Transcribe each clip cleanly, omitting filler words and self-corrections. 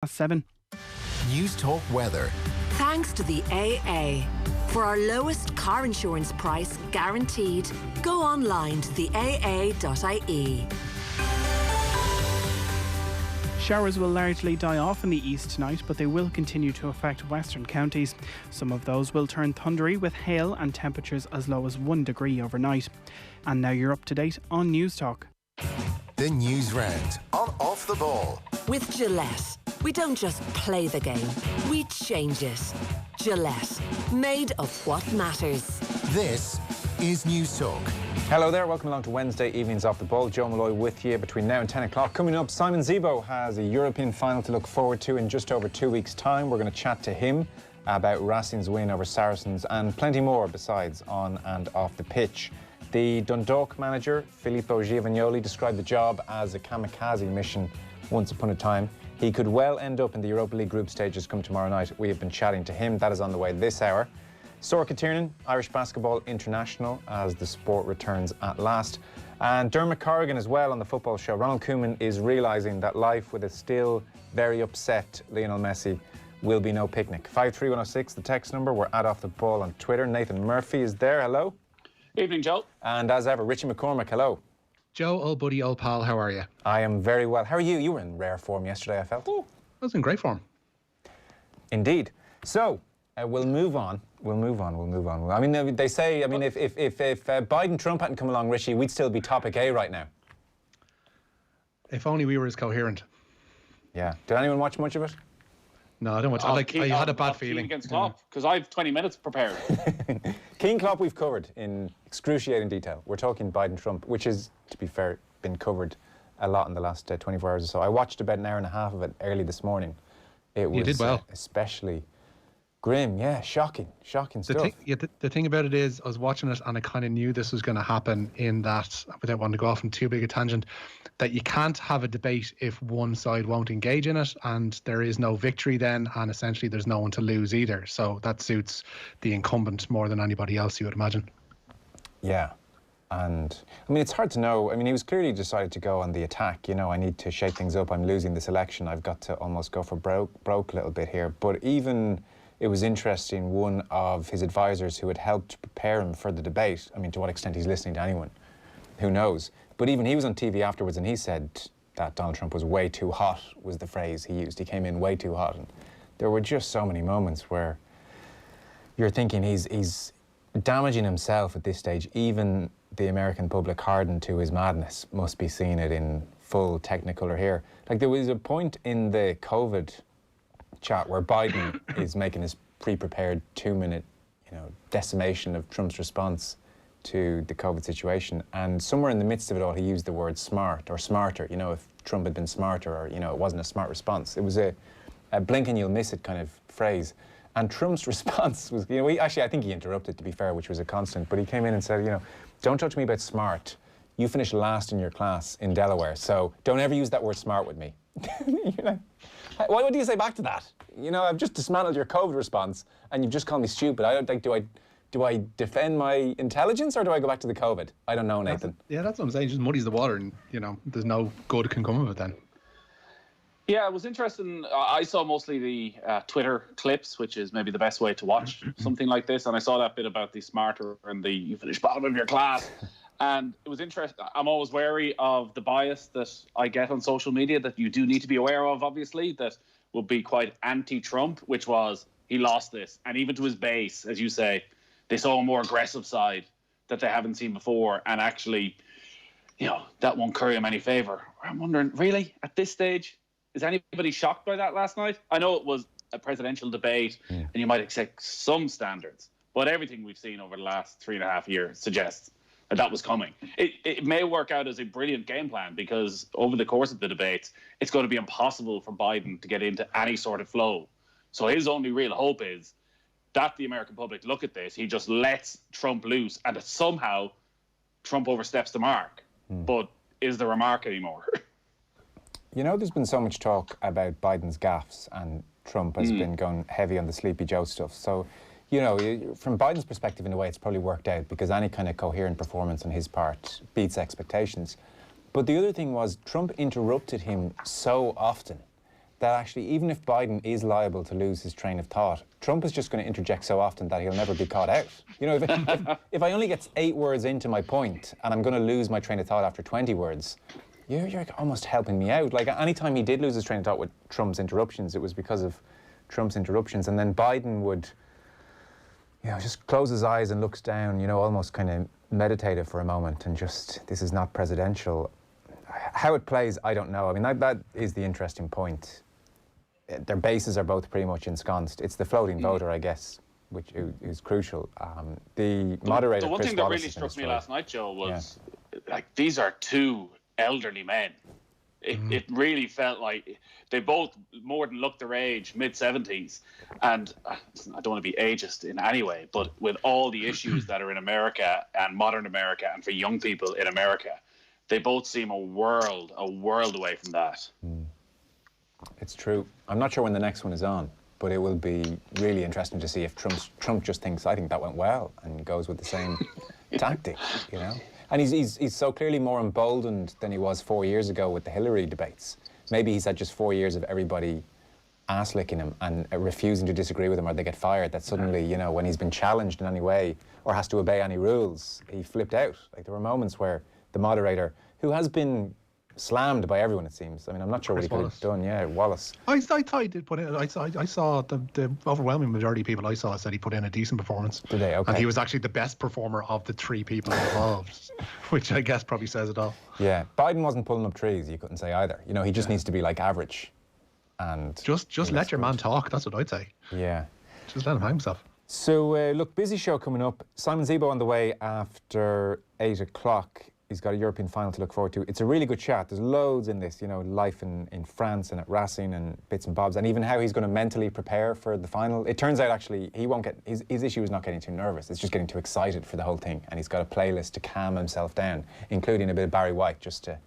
7. News Talk Weather. Thanks to the AA. For our lowest car insurance price guaranteed, go online to the aa.ie. Showers will largely die off in the east tonight, but they will continue to affect western counties. Some of those will turn thundery with hail and temperatures as low as 1 degree overnight. And now you're up to date on News Talk. The Newsround on Off the Ball. With Gilette, we don't just play the game, we change it. Gilette, made of what matters. This is News Talk. Hello there, welcome along to Wednesday evenings Off the Ball. Joe Molloy with you between now and 10 o'clock. Coming up, Simon Zebo has a European final to look forward to in just over 2 weeks' time. We're going to chat to him about Racing's win over Saracens and plenty more besides on and off the pitch. The Dundalk manager, Filippo Giovagnoli, described the job as a kamikaze mission once upon a time. He could well end up in the Europa League group stages come tomorrow night. We have been chatting to him. That is on the way this hour. Sorcha Tiernan, Irish Basketball International, as the sport returns at last. And Dermot Corrigan as well on the football show. Ronald Koeman is realising that life with a still very upset Lionel Messi will be no picnic. 53106, the text number. We're at Off the Ball on Twitter. Nathan Murphy is there. Hello. Evening, Joe. And as ever, Richie McCormack. Hello. Joe, old buddy, old pal, how are you? I am very well. How are you? You were in rare form yesterday, I felt. Oh, I was in great form. Indeed. So, we'll move on. We'll move on. I mean, they say, I mean, if Biden Trump hadn't come along, Richie, we'd still be topic A right now. If only we were as coherent. Yeah. Did anyone watch much of it? No, I don't watch. I had a bad feeling against Klopp because I have 20 minutes prepared. Keane Klopp we've covered in excruciating detail. We're talking Biden Trump, which is, to be fair, been covered a lot in the last 24 hours or so. I watched about an hour and a half of it early this morning. It was you did well. Especially grim, yeah, shocking stuff. The thing about it is, I was watching it and I kind of knew this was going to happen in that, without wanting to go off on too big a tangent, that you can't have a debate if one side won't engage in it, and there is no victory then, and essentially there's no one to lose either. So that suits the incumbent more than anybody else, you would imagine. Yeah. And, I mean, it's hard to know. I mean, he was clearly decided to go on the attack. You know, I need to shake things up. I'm losing this election. I've got to almost go for broke a little bit here. But even... It was interesting, one of his advisors who had helped prepare him for the debate, I mean, to what extent he's listening to anyone, who knows? But even he was on TV afterwards and he said that Donald Trump was way too hot, was the phrase he used. He came in way too hot. And there were just so many moments where you're thinking he's damaging himself at this stage. Even the American public, hardened to his madness, must be seeing it in full technicolor here. Like, there was a point in the COVID chat where Biden is making his pre-prepared 2-minute, decimation of Trump's response to the COVID situation, and somewhere in the midst of it all, he used the word smart or smarter. If Trump had been smarter, or it wasn't a smart response. It was a blink and you'll miss it kind of phrase. And Trump's response was, I think he interrupted, to be fair, which was a constant. But he came in and said, don't talk to me about smart. You finished last in your class in Delaware, so don't ever use that word smart with me. What do you say back to that? I've just dismantled your COVID response and you've just called me stupid. I don't think, do I defend my intelligence or do I go back to the COVID? I don't know, Nathan. That's what I'm saying. It just muddies the water and, there's no good can come of it then. Yeah, it was interesting. I saw mostly the Twitter clips, which is maybe the best way to watch something like this. And I saw that bit about the smarter and the you finished bottom of your class. And it was interesting. I'm always wary of the bias that I get on social media that you do need to be aware of, obviously, that would be quite anti-Trump, which was he lost this. And even to his base, as you say, they saw a more aggressive side that they haven't seen before. And actually, that won't curry him any favour. I'm wondering, really, at this stage, is anybody shocked by that last night? I know it was a presidential debate and you might expect some standards, but everything we've seen over the last 3.5 years suggests that was coming. It may work out as a brilliant game plan because over the course of the debates, it's going to be impossible for Biden to get into any sort of flow. So his only real hope is that the American public look at this, he just lets Trump loose and that somehow Trump oversteps the mark. But is there a mark anymore? There's been so much talk about Biden's gaffes and Trump has been going heavy on the Sleepy Joe stuff. So, from Biden's perspective, in a way, it's probably worked out because any kind of coherent performance on his part beats expectations. But the other thing was Trump interrupted him so often that actually, even if Biden is liable to lose his train of thought, Trump is just going to interject so often that he'll never be caught out. You know, if I only get 8 words into my point and I'm going to lose my train of thought after 20 words, you're almost helping me out. Like, anytime he did lose his train of thought with Trump's interruptions, it was because of Trump's interruptions. And then Biden would, you know, just close his eyes and looks down, you know, almost kind of meditative for a moment and just, this is not presidential. How it plays, I don't know. I mean, that is the interesting point. Their bases are both pretty much ensconced. It's the floating voter, I guess, which is crucial. The moderator, the one Chris thing that Wallace, really struck me last night, Joe, was like, these are 2 elderly men. It really felt like they both more than looked their age, mid-70s. And I don't want to be ageist in any way, but with all the issues that are in America and modern America and for young people in America, they both seem a world away from that. It's true. I'm not sure when the next one is on, but it will be really interesting to see if Trump just thinks, I think that went well, and goes with the same tactic, you know? And he's so clearly more emboldened than he was 4 years ago with the Hillary debates. Maybe he's had just 4 years of everybody ass-licking him and refusing to disagree with him or they get fired, that suddenly, you know, when he's been challenged in any way or has to obey any rules, he flipped out. Like, there were moments where the moderator, who has been slammed by everyone, it seems. I mean, I'm not sure what he could have done. Yeah, Wallace. I thought he did put in. I saw the overwhelming majority of people I saw said he put in a decent performance. Did they? Okay. And he was actually the best performer of the 3 people involved, which I guess probably says it all. Yeah, Biden wasn't pulling up trees. You couldn't say either. You know, he just needs to be like average, and just let your man talk. That's what I'd say. Yeah. Just let him hang himself. So look, busy show coming up. Simon Zebo on the way after 8 o'clock. He's got a European final to look forward to. It's a really good chat. There's loads in this, you know, life in France and at Racing and bits and bobs, and even how he's going to mentally prepare for the final. It turns out, actually, he won't get, his issue is not getting too nervous. It's just getting too excited for the whole thing. And he's got a playlist to calm himself down, including a bit of Barry White, just to,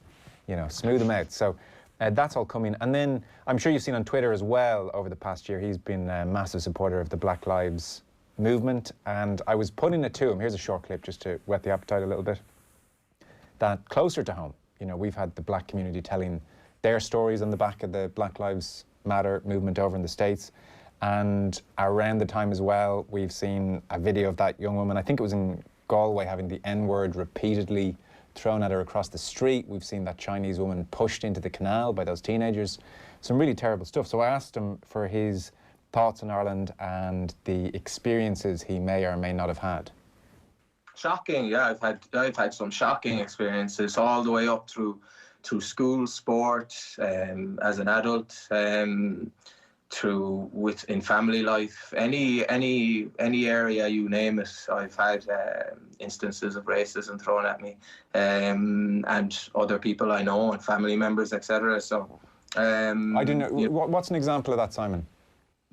you know, smooth him out. So that's all coming. And then I'm sure you've seen on Twitter as well over the past year, he's been a massive supporter of the Black Lives movement. And I was putting it to him. Here's a short clip just to whet the appetite a little bit. That closer to home, you know, we've had the black community telling their stories on the back of the Black Lives Matter movement over in the States. And around the time as well, we've seen a video of that young woman, I think it was in Galway, having the N-word repeatedly thrown at her across the street. We've seen that Chinese woman pushed into the canal by those teenagers. Some really terrible stuff. So I asked him for his thoughts on Ireland and the experiences he may or may not have had. Shocking, yeah. I've had some shocking experiences all the way up through school, sport, as an adult, through in family life, any area you name it. I've had instances of racism thrown at me, and other people I know and family members, etc. So I don't know. What's an example of that, Simon?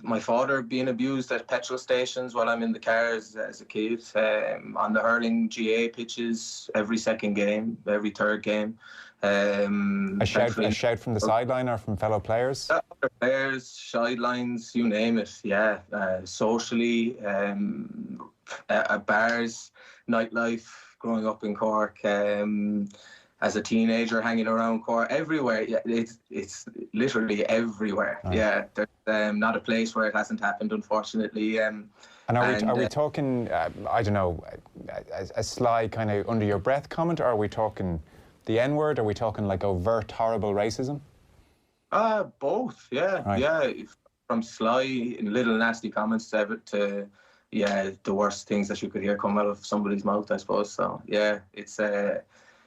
My father being abused at petrol stations while I'm in the cars as a kid, on the hurling GA pitches, every second game, every third game. A shout from the sideline or from fellow players? Other players, sidelines, you name it, yeah. Socially, at bars, nightlife, growing up in Cork, as a teenager hanging around Cork, everywhere. Yeah, it's literally everywhere. Oh. Yeah, there's not a place where it hasn't happened, unfortunately. And are we talking, I don't know, a sly kind of under your breath comment, or are we talking the N-word? Are we talking like overt horrible racism? Both, yeah. Right. Yeah, from sly little nasty comments to yeah, the worst things that you could hear come out of somebody's mouth, I suppose. So yeah, it's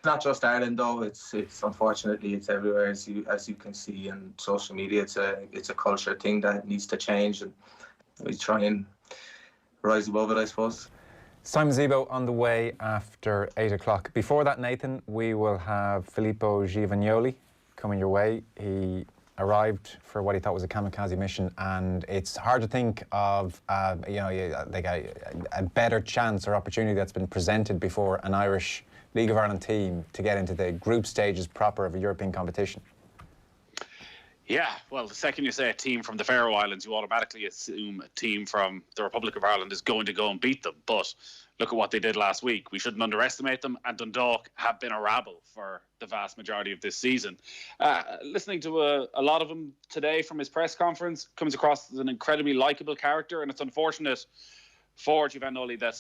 not just Ireland though. It's unfortunately it's everywhere, as you can see in social media. It's a culture thing that needs to change, and we try and rise above it, I suppose. Simon Zebo on the way after 8 o'clock. Before that, Nathan, we will have Filippo Giovannioli coming your way. He arrived for what he thought was a kamikaze mission, and it's hard to think of like a better chance or opportunity that's been presented before an Irish League of Ireland team to get into the group stages proper of a European competition. Yeah, well, the second you say a team from the Faroe Islands, you automatically assume a team from the Republic of Ireland is going to go and beat them. But look at what they did last week. We shouldn't underestimate them. And Dundalk have been a rabble for the vast majority of this season. Listening to a lot of him today from his press conference, comes across as an incredibly likeable character. And it's unfortunate for Giovanni that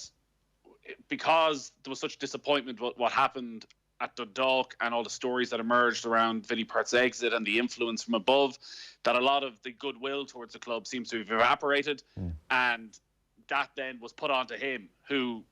because there was such disappointment with what happened at Dundalk and all the stories that emerged around Vinnie Perth's exit and the influence from above, that a lot of the goodwill towards the club seems to have evaporated. And that then was put onto him, who,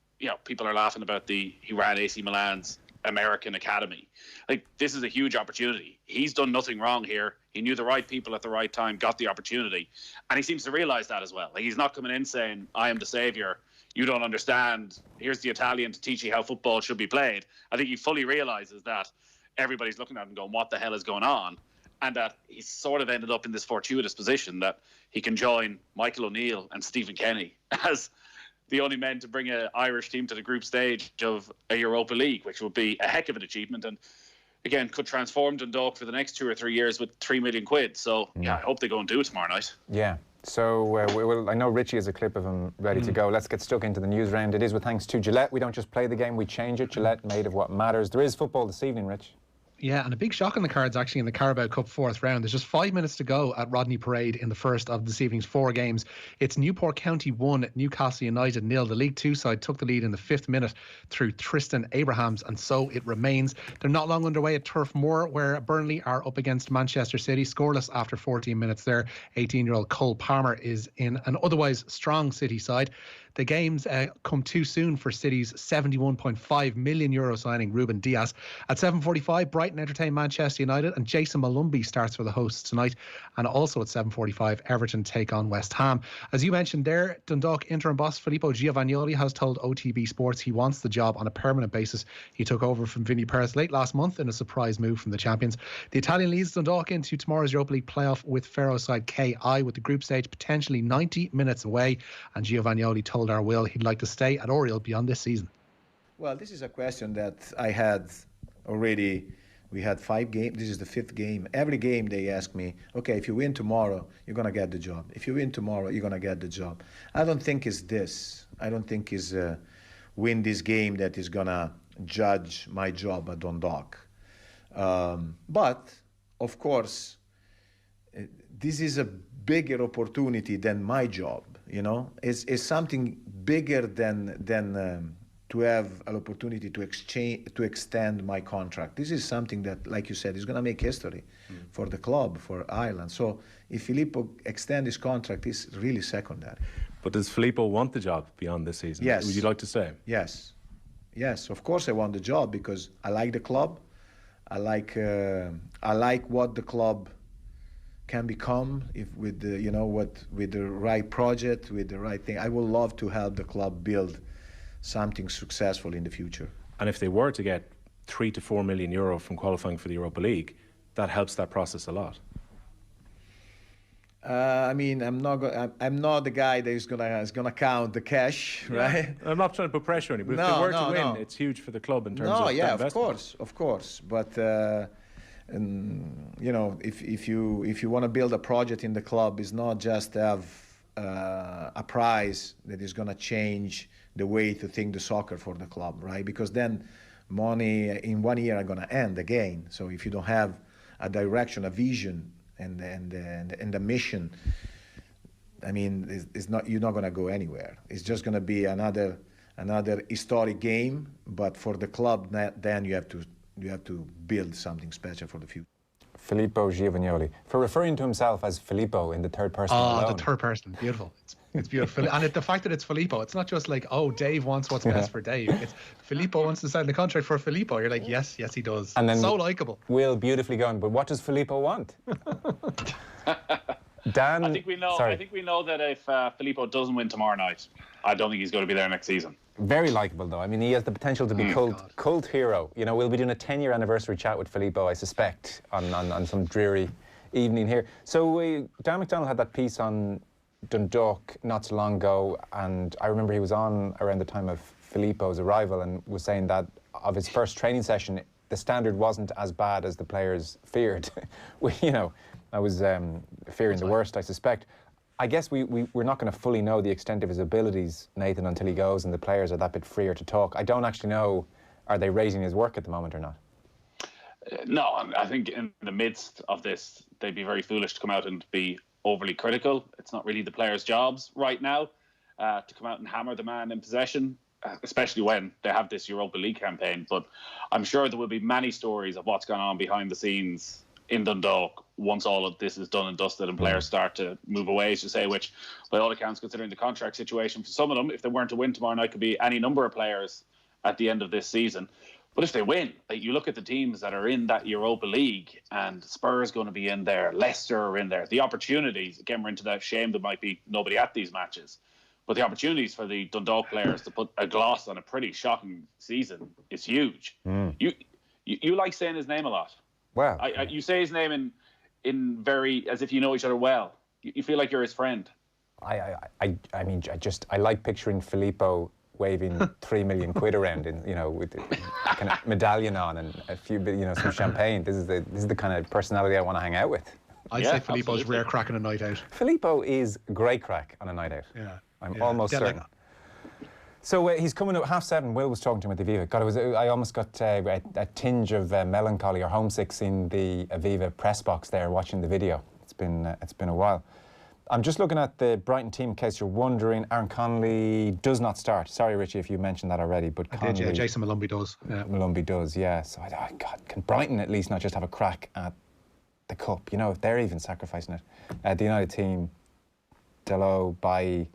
people are laughing about he ran AC Milan's American Academy. Like, this is a huge opportunity. He's done nothing wrong here. He knew the right people at the right time, got the opportunity. And he seems to realise that as well. Like, he's not coming in saying, I am the saviour. You don't understand. Here's the Italian to teach you how football should be played. I think he fully realises that everybody's looking at him going, what the hell is going on? And that he's sort of ended up in this fortuitous position that he can join Michael O'Neill and Stephen Kenny as the only men to bring an Irish team to the group stage of a Europa League, which would be a heck of an achievement. And again, could transform Dundalk for the next 2 or 3 years with £3 million. So, I hope they go and do it tomorrow night. Yeah. So I know Richie has a clip of him ready to go. Let's get stuck into the news round. It is with thanks to Gilette. We don't just play the game, we change it. Gilette, made of what matters. There is football this evening, Rich. Yeah, and a big shock on the cards actually in the Carabao Cup fourth round. There's just 5 minutes to go at Rodney Parade in the first of this evening's 4 games. It's Newport County 1, Newcastle United 0. The League Two side took the lead in the 5th minute through Tristan Abrahams, and so it remains. They're not long underway at Turf Moor, where Burnley are up against Manchester City, scoreless after 14 minutes there. 18-year-old Cole Palmer is in an otherwise strong City side. The games come too soon for City's €71.5 million signing Ruben Dias. At 7:45, Brighton entertain Manchester United, and Jason Malumbi starts for the hosts tonight. And also at 7:45, Everton take on West Ham. As you mentioned there, Dundalk interim boss Filippo Giovagnoli has told OTB Sports he wants the job on a permanent basis. He took over from Vinnie Perth late last month in a surprise move from the champions. The Italian leads Dundalk into tomorrow's Europa League playoff with Faroe side KI, with the group stage potentially 90 minutes away. And Giovagnoli told our Will he'd like to stay at Oriel beyond this season. Well, this is a question that I had already. We had 5 games. This is the 5th game. Every game they ask me, okay, if you win tomorrow, you're going to get the job. If you win tomorrow, you're going to get the job. I don't think it's this. I don't think it's win this game that is going to judge my job at Dundalk. But, of course, this is a bigger opportunity than my job. It's something bigger than to have an opportunity to extend my contract. This is something that, like you said, is going to make history for the club, for Ireland. So if Filippo extends his contract, it's really secondary. But does Filippo want the job beyond this season? Yes. Would you like to stay? Yes. Yes, of course I want the job because I like the club. I like what the club can become with the right project, with the right thing. I would love to help the club build something successful in the future. And if they were to get €3 to €4 million from qualifying for the Europa League, that helps that process a lot. I'm not the guy that is gonna count the cash, right? I'm not trying to put pressure on you, but if they were to win, it's huge for the club in terms of investment. Of course. But if you want to build a project in the club, it's not just have a prize that is gonna change the way to think the soccer for the club, right? Because then money in 1 year are gonna end again. So if you don't have a direction, a vision, and the mission, you're not gonna go anywhere. It's just gonna be another historic game. But for the club, then you have to build something special for the future. Filippo Giovagnoli, for referring to himself as Filippo in the third person. The third person, beautiful. It's beautiful. And the fact that it's Filippo, it's not just like, oh, Dave wants what's best for Dave. It's Filippo wants to sign the contract for Filippo. You're like, yes, he does. And then so likeable. Will beautifully going, but what does Filippo want? Dan, I think we know that if Filippo doesn't win tomorrow night, I don't think he's going to be there next season. Very likeable, though. He has the potential to be cult hero. We'll be doing a 10-year anniversary chat with Filippo, I suspect, on some dreary evening here. So Dan McDonald had that piece on Dundalk not so long ago, and I remember he was on around the time of Filippo's arrival and was saying that of his first training session, the standard wasn't as bad as the players feared. I was fearing the worst, I suspect. I guess we're not going to fully know the extent of his abilities, Nathan, until he goes and the players are that bit freer to talk. I don't actually know, are they rating his work at the moment or not? No, I think in the midst of this, they'd be very foolish to come out and be overly critical. It's not really the players' jobs right now to come out and hammer the man in possession, especially when they have this Europa League campaign. But I'm sure there will be many stories of what's gone on behind the scenes in Dundalk once all of this is done and dusted and players start to move away, as you say, which by all accounts, considering the contract situation for some of them, if they weren't to win tomorrow night, could be any number of players at the end of this season. But if they win, like, you look at the teams that are in that Europa League, and Spurs going to be in there, Leicester are in there. The opportunities, again, we're into that shame there might be nobody at these matches, but the opportunities for the Dundalk players to put a gloss on a pretty shocking season is huge. You like saying his name a lot. Wow. You say his name in very, as if you know each other well. You feel like you're his friend. I mean, I like picturing Filippo waving 3 million quid around, with a kind of medallion on and a few, some champagne. This is the kind of personality I want to hang out with. I'd say Filippo's rare crack on a night out. Filippo is great crack on a night out. Yeah. I'm almost certain. So he's coming at 7:30. Will was talking to him at the Aviva. God, I almost got a tinge of melancholy or homesick seeing the Aviva press box there, watching the video. It's been a while. I'm just looking at the Brighton team in case you're wondering. Aaron Connolly does not start. Sorry, Richie, if you mentioned that already, but Connolly, yeah. Jason Malumbi does. Yeah. Malumbi does, yeah. So, God, can Brighton at least not just have a crack at the cup? If they're even sacrificing it. The United team, Delo, Bailly,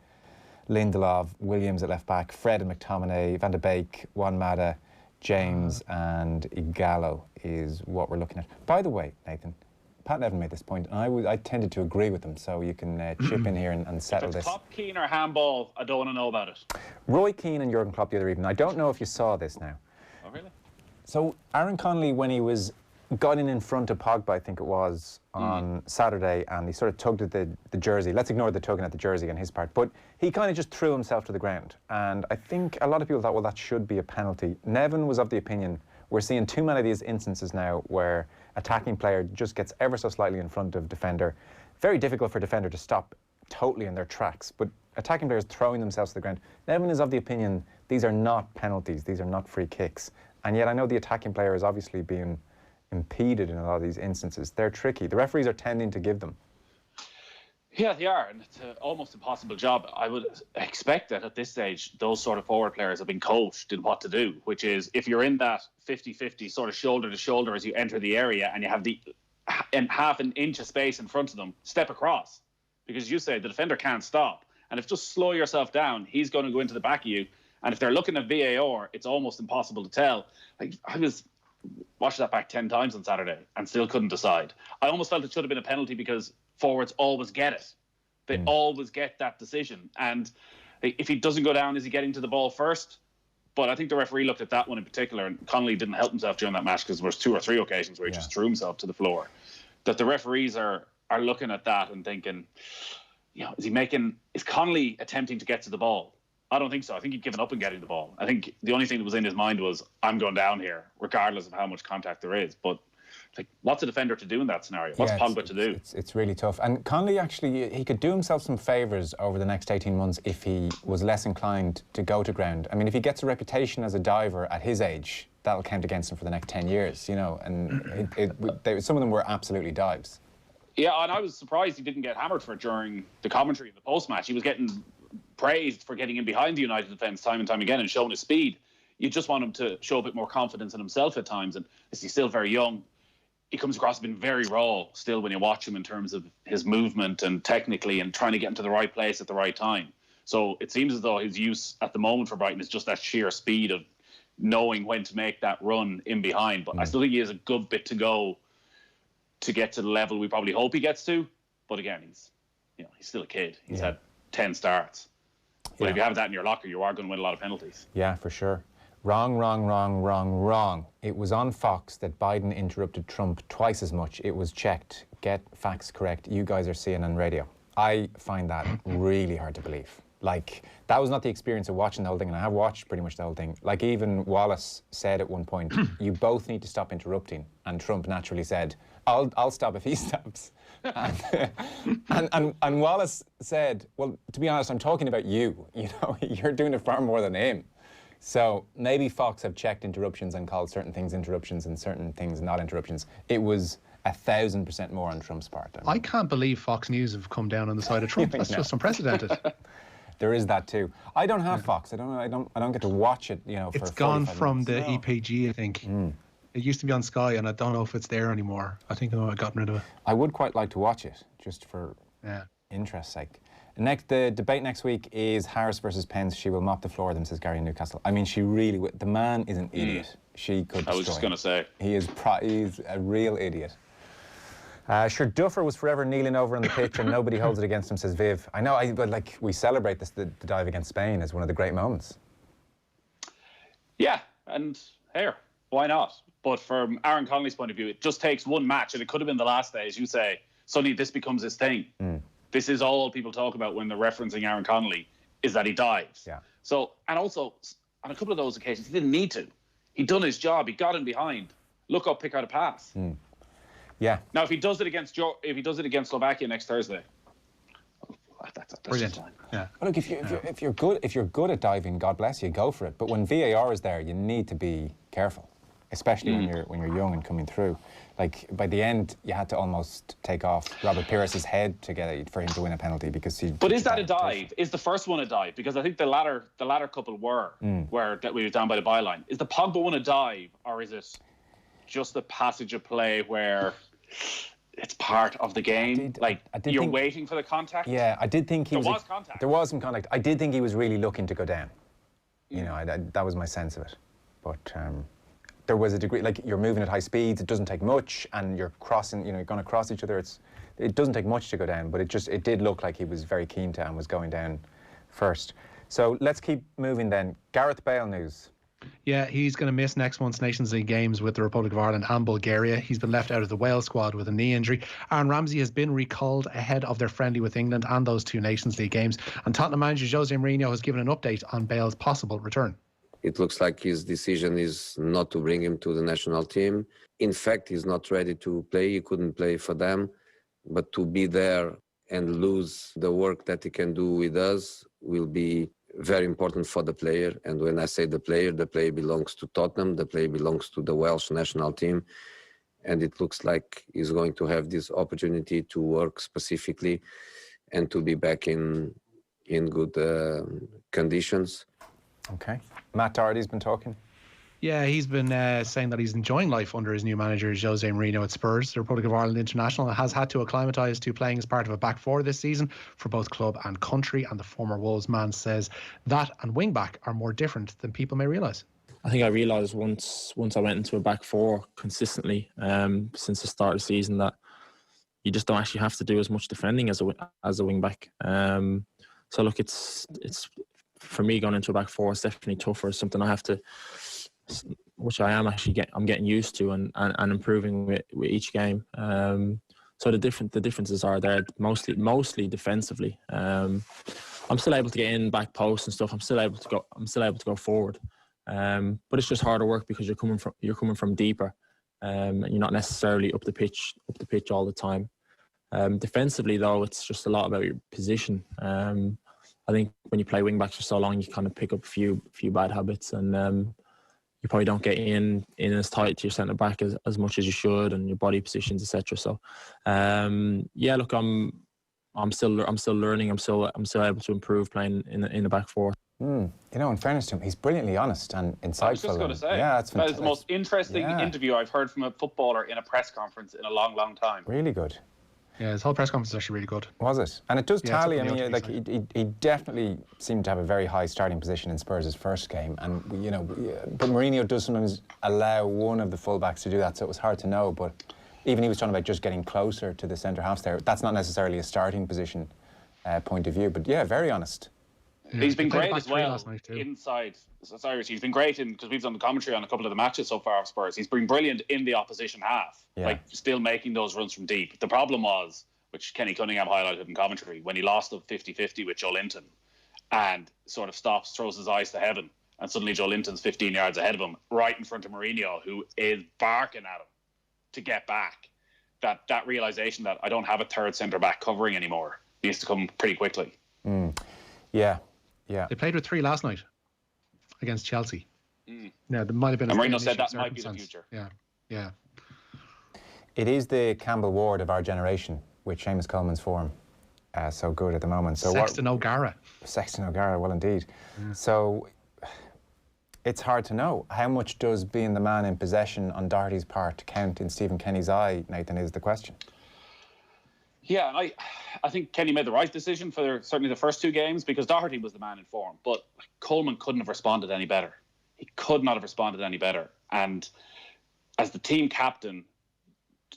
Lindelof, Williams at left back, Fred and McTominay, Van de Beek, Juan Mata, James and Igalo is what we're looking at. By the way, Nathan, Pat Nevin made this point, and I tended to agree with him, so you can chip in here and settle this. Klopp, Keane or handball, I don't want to know about it. Roy Keane and Jurgen Klopp the other evening. I don't know if you saw this now. Oh, really? So Aaron Connolly, when he got in front of Pogba, I think it was, on Saturday, and he sort of tugged at the jersey. Let's ignore the tugging at the jersey on his part, but he kind of just threw himself to the ground. And I think a lot of people thought, well, that should be a penalty. Nevin was of the opinion, we're seeing too many of these instances now where attacking player just gets ever so slightly in front of defender. Very difficult for defender to stop totally in their tracks, but attacking players throwing themselves to the ground. Nevin is of the opinion these are not penalties, these are not free kicks. And yet I know the attacking player is obviously being impeded in a lot of these instances. They're tricky. The referees are tending to give them. Yeah, they are, and it's an almost impossible job. I would expect that at this stage, those sort of forward players have been coached in what to do, which is if you're in that 50-50 sort of shoulder to shoulder as you enter the area and you have half an inch of space in front of them, step across. Because as you say, the defender can't stop. And if just slow yourself down, he's going to go into the back of you. And if they're looking at VAR, it's almost impossible to tell. Like, I watched that back 10 times on Saturday and still couldn't decide. I almost felt it should have been a penalty because forwards always get it. They always get that decision. And if he doesn't go down, is he getting to the ball first? But I think the referee looked at that one in particular, and Connolly didn't help himself during that match because there was 2 or 3 occasions where he just threw himself to the floor. That the referees are looking at that and thinking, is Connolly attempting to get to the ball? I don't think so. I think he'd given up on getting the ball. I think the only thing that was in his mind was, I'm going down here, regardless of how much contact there is. But what's a defender to do in that scenario? What's Pogba to do? It's really tough. And Connolly, actually, he could do himself some favours over the next 18 months if he was less inclined to go to ground. I mean, if he gets a reputation as a diver at his age, that'll count against him for the next 10 years, and some of them were absolutely dives. Yeah, and I was surprised he didn't get hammered for it during the commentary in the post-match. He was getting praised for getting in behind the United defence time and time again and showing his speed. You just want him to show a bit more confidence in himself at times, and he's still very young. He comes across as being very raw still when you watch him in terms of his movement and technically and trying to get into the right place at the right time. So it seems as though his use at the moment for Brighton is just that sheer speed of knowing when to make that run in behind. But I still think he has a good bit to go to get to the level we probably hope he gets to. But again, he's still a kid. He's had 10 starts. But if you have that in your locker, you are going to win a lot of penalties. Yeah, for sure. Wrong. It was on Fox that Biden interrupted Trump twice as much. It was checked. Get facts correct. You guys are CNN radio. I find that really hard to believe. Like, that was not the experience of watching the whole thing, and I have watched pretty much the whole thing. Like, even Wallace said at one point, you both need to stop interrupting. And Trump naturally said, I'll stop if he stops. And Wallace said, well, to be honest, I'm talking about you. You know, you're doing it far more than him. So maybe Fox have checked interruptions and called certain things interruptions and certain things not interruptions. It was 1,000% more on Trump's part. I can't believe Fox News have come down on the side of Trump. That's just unprecedented. There is that too. I don't have Fox. I don't get to watch it. You know, it's for gone 45 from minutes. the EPG, I think. It used to be on Sky, and I don't know if it's there anymore. I think I've gotten rid of it. I would quite like to watch it, just for interest's sake. The debate next week is Harris versus Pence. She will mop the floor of them, says Gary in Newcastle. I mean, she really would. The man is an idiot. She could destroy I was just going to say. He's a real idiot. Sure, Duffer was forever kneeling over on the pitch and nobody holds it against him, says Viv. I know, but like, we celebrate the dive against Spain as one of the great moments. Yeah, and here, why not? But from Aaron Connolly's point of view, it just takes one match, and it could have been the last day, as you say. Suddenly this becomes his thing. This is all people talk about when they're referencing Aaron Connolly, is that he dives. Yeah. So, and also, on a couple of those occasions, he didn't need to. He'd done his job. He got in behind. Look up, pick out a pass. Yeah. Now, if he does it against Slovakia next Thursday, that's brilliant. fine. Yeah. Well, look, if you're good at diving, God bless you, go for it. But when VAR is there, you need to be careful, especially when you're young and coming through. Like, by the end, you had to almost take off Robert Pires' head for him to win a penalty because he. But is that a dive? Is the first one a dive? Because I think the latter couple were where we were down by the byline. Is the Pogba one a dive, or is it just a passage of play where it's part of the game? You're waiting for the contact? Yeah, I did think there was contact. There was some contact. I did think he was really looking to go down. You know, that was my sense of it. But there was a degree, like, you're moving at high speeds, it doesn't take much, and you're crossing, you're going to cross each other. It doesn't take much to go down, but it did look like he was very keen to and was going down first. So let's keep moving then. Gareth Bale news. Yeah, he's going to miss next month's Nations League games with the Republic of Ireland and Bulgaria. He's been left out of the Wales squad with a knee injury. Aaron Ramsey has been recalled ahead of their friendly with England and those two Nations League games. And Tottenham manager Jose Mourinho has given an update on Bale's possible return. It looks like his decision is not to bring him to the national team. In fact, he's not ready to play. He couldn't play for them. But to be there and lose the work that he can do with us will be very important for the player. And when I say the player belongs to Tottenham, the player belongs to the Welsh national team. And it looks like he's going to have this opportunity to work specifically and to be back in good conditions. Okay. Matt Doherty's been talking. Yeah, he's been saying that he's enjoying life under his new manager, Jose Mourinho at Spurs. The Republic of Ireland international has had to acclimatise to playing as part of a back four this season for both club and country, and the former Wolves man says that and wing-back are more different than people may realise. I think I realised once I went into a back four consistently since the start of the season that you just don't actually have to do as much defending as a wing-back. So look, it's for me going into a back four, it's definitely tougher. It's something I have to, which I am actually I'm getting used to and improving with each game. So the differences are there mostly defensively. I'm still able to get in back posts and stuff. I'm still able to go forward. But it's just harder work because you're coming from deeper, and you're not necessarily up the pitch all the time. Defensively though, it's just a lot about your position. I think when you play wing backs for so long, you kind of pick up a few bad habits, and you probably don't get in as tight to your centre back as much as you should, and your body positions, etc. So, yeah, look, I'm still learning. I'm still able to improve playing in the back four. You know, in fairness to him, he's brilliantly honest and insightful. I was just going to say, that is the most interesting interview I've heard from a footballer in a press conference in a long, long time. Really good. Yeah, his whole press conference is actually really good. Was it? And it does tally. I mean, like he definitely seemed to have a very high starting position in Spurs' first game, and you know, but Mourinho does sometimes allow one of the fullbacks to do that, so it was hard to know. But even he was talking about just getting closer to the centre halves there. That's not necessarily a starting position point of view, but yeah, very honest. Yeah, he's been great as well inside. Sorry, Richie. He's been great because we've done the commentary on a couple of the matches so far of Spurs. He's been brilliant in the opposition half, like still making those runs from deep. The problem was, which Kenny Cunningham highlighted in commentary, when he lost the 50-50 with Joe Linton and sort of stops, throws his eyes to heaven, and suddenly Joe Linton's 15 yards ahead of him, right in front of Mourinho, who is barking at him to get back. that realisation that I don't have a third centre-back covering anymore needs to come pretty quickly. Yeah. They played with 3 last night against Chelsea. Yeah, there might have been. And Marino said that might be the future. Yeah. It is the Campbell Ward of our generation with Seamus Coleman's form. So good at the moment. So Sexton O'Gara. Sexton O'Gara, well indeed. So it's hard to know. How much does being the man in possession on Doherty's part count in Stephen Kenny's eye, Nathan, is the question. Yeah, I think Kenny made the right decision for certainly the first 2 games because Doherty was the man in form. But Coleman couldn't have responded any better. He could not have responded any better. And as the team captain,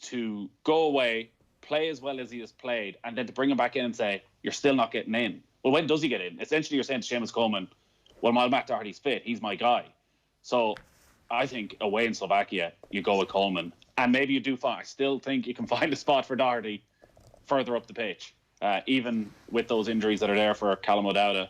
to go away, play as well as he has played, and then to bring him back in and say, you're still not getting in. Well, when does he get in? Essentially, you're saying to Seamus Coleman, well, while Matt Doherty's fit, he's my guy. So I think away in Slovakia, you go with Coleman. And maybe you do find, I still think you can find a spot for Doherty further up the pitch. Even with those injuries that are there for Callum O'Dowda,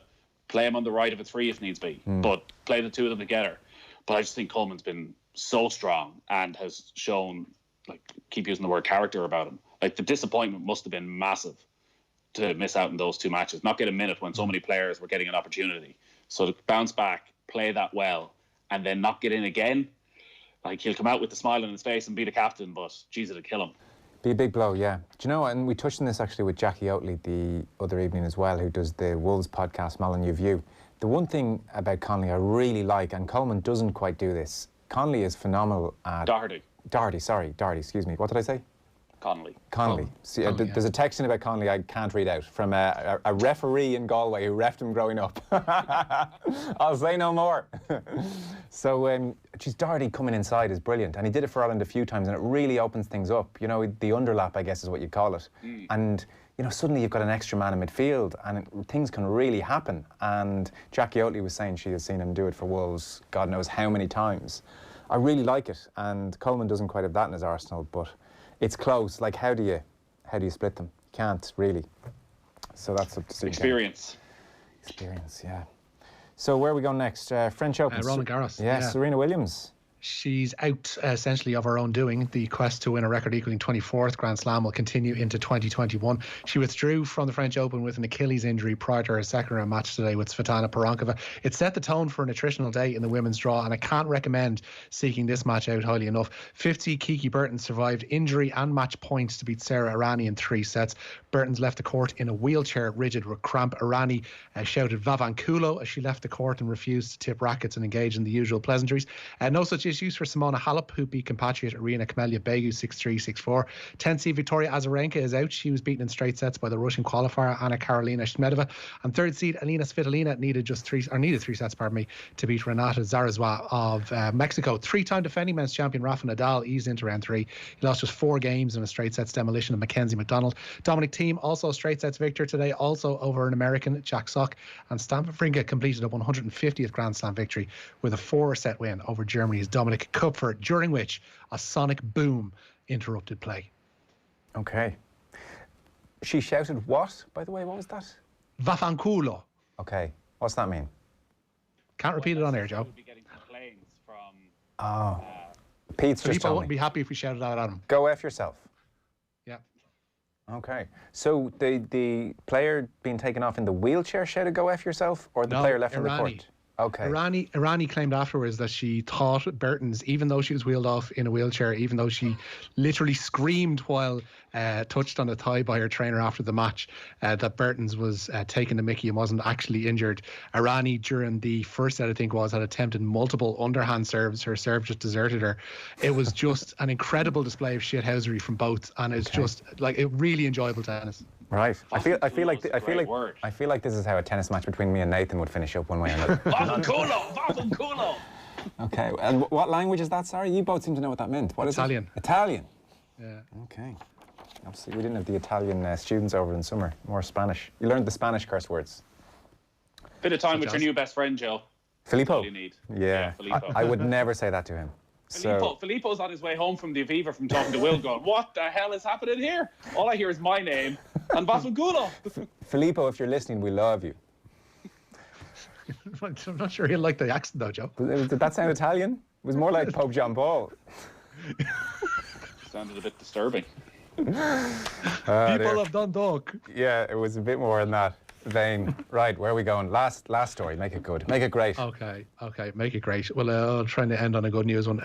play him on the right of a 3 if needs be, but play the 2 of them together. But I just think Coleman's been so strong and has shown, like, keep using the word character about him. Like, the disappointment must have been massive to miss out in those 2 matches, not get a minute when so many players were getting an opportunity. So to bounce back, play that well, and then not get in again, like, he'll come out with the smile on his face and be the captain, but geez, it'll kill him. Be a big blow, yeah. Do you know, and we touched on this actually with Jackie Oatley the other evening as well, who does the Wolves podcast, Molyneux View. The one thing about Connolly I really like, and Coleman doesn't quite do this, Connolly is phenomenal at... Doherty, excuse me. What did I say? Connolly. See, there's a text in about Connolly I can't read out from a referee in Galway who refed him growing up. I'll say no more. So, Doherty coming inside is brilliant, and he did it for Ireland a few times, and it really opens things up. You know, the underlap, I guess, is what you call it. And you know, suddenly you've got an extra man in midfield, and things can really happen. And Jackie Oatley was saying she has seen him do it for Wolves, God knows how many times. I really like it, and Coleman doesn't quite have that in his arsenal, but it's close. Like, how do you split them? You can't really. So that's up to Steve. Experience, yeah. So where are we going next? French Open. Roland Garros. Yeah, Serena Williams. She's out essentially of her own doing. The quest to win a record equaling 24th Grand Slam will continue into 2021. She withdrew from the French Open with an Achilles injury prior to her second round match today with Svetlana Poronkova. It set the tone for an attritional day in the women's draw, and I can't recommend seeking this match out highly enough. 50 Kiki Burton survived injury and match points to beat Sarah Irani in 3 sets. Burton's left the court in a wheelchair, rigid with cramp. Irani shouted Vavanculo as she left the court and refused to tip rackets and engage in the usual pleasantries. No such issues for Simona Halep, who beat compatriot Irina Camelia Begu 6-3, 6-4. 10th seed Victoria Azarenka is out. She was beaten in straight sets by the Russian qualifier Anna Karolina Shmedova. And 3rd seed Alina Svitolina needed 3 sets, to beat Renata Zarazua of Mexico. 3-time defending men's champion Rafa Nadal eased into round 3. He lost just 4 games in a straight sets demolition of Mackenzie McDonald. Dominic Thiem also straight sets victor today, also over an American, Jack Sock. And Stan Wawrinka completed a 150th Grand Slam victory with a 4-set win over Germany's Dominic Kupfer, during which a sonic boom interrupted play. Okay. She shouted what, by the way? What was that? Vafanculo. Okay. What's that mean? Can't repeat it on air, Joe. Oh. Pete's just People wouldn't be happy if we shouted out at him. Go F yourself. Yeah. Okay. So the player being taken off in the wheelchair shouted go F yourself, or the player left on the court? Okay. Irani claimed afterwards that she thought Burton's, even though she was wheeled off in a wheelchair, even though she literally screamed while touched on the thigh by her trainer after the match, that Burton's was taking the mickey and wasn't actually injured. Irani, during the first set, I think had attempted multiple underhand serves. Her serve just deserted her. It was just an incredible display of shithousery from both, and it's just like a really enjoyable tennis. Right. I feel like this is how a tennis match between me and Nathan would finish up one way or another. Vavanculo. Okay. And what language is that? Sorry, you both seem to know what that meant. What is Italian. It? Italian. Yeah. Okay. Obviously, we didn't have the Italian students over in summer. More Spanish. You learned the Spanish curse words. Bit of time with your new best friend, Joe. Filippo. You need. Yeah. Filippo. I would never say that to him. Filippo's on his way home from the Aviva from talking to Will, going, what the hell is happening here? All I hear is my name and Vafanculo. Filippo, if you're listening, we love you. I'm not sure he'll like the accent though, Joe. Did that sound Italian? It was more like Pope John Paul. Sounded a bit disturbing. People of Dundalk. Yeah, it was a bit more than that vein. Right, where are we going? Last story. Make it good. Make it great. Okay, make it great. Well, I'll try to end on a good news one.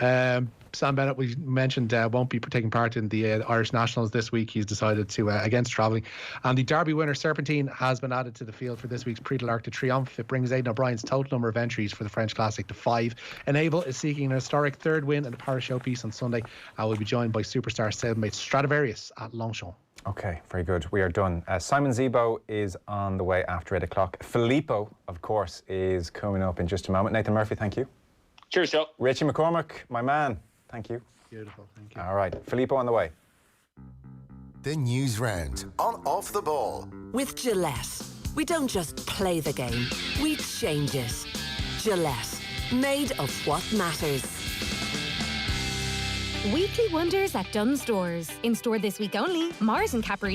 Sam Bennett, we mentioned, won't be taking part in the Irish Nationals this week. He's decided to, against travelling. And the Derby winner, Serpentine, has been added to the field for this week's Prix de l'Arc de Triomphe. It brings Aidan O'Brien's total number of entries for the French Classic to 5. Enable is seeking an historic third win in the Paris showpiece on Sunday. We'll be joined by superstar stablemate Stradivarius at Longchamp. Okay, very good. We are done. Simon Zebo is on the way after 8 o'clock. Filippo, of course, is coming up in just a moment. Nathan Murphy, thank you. Cheers, Joe. Richie McCormack, my man, thank you. Beautiful, thank you. All right, Filippo on the way. The News Round on Off the Ball. With Gilette, we don't just play the game, we change it. Gilette, made of what matters. Weekly Wonders at Dunnes Stores. In store this week only, Mars and Capri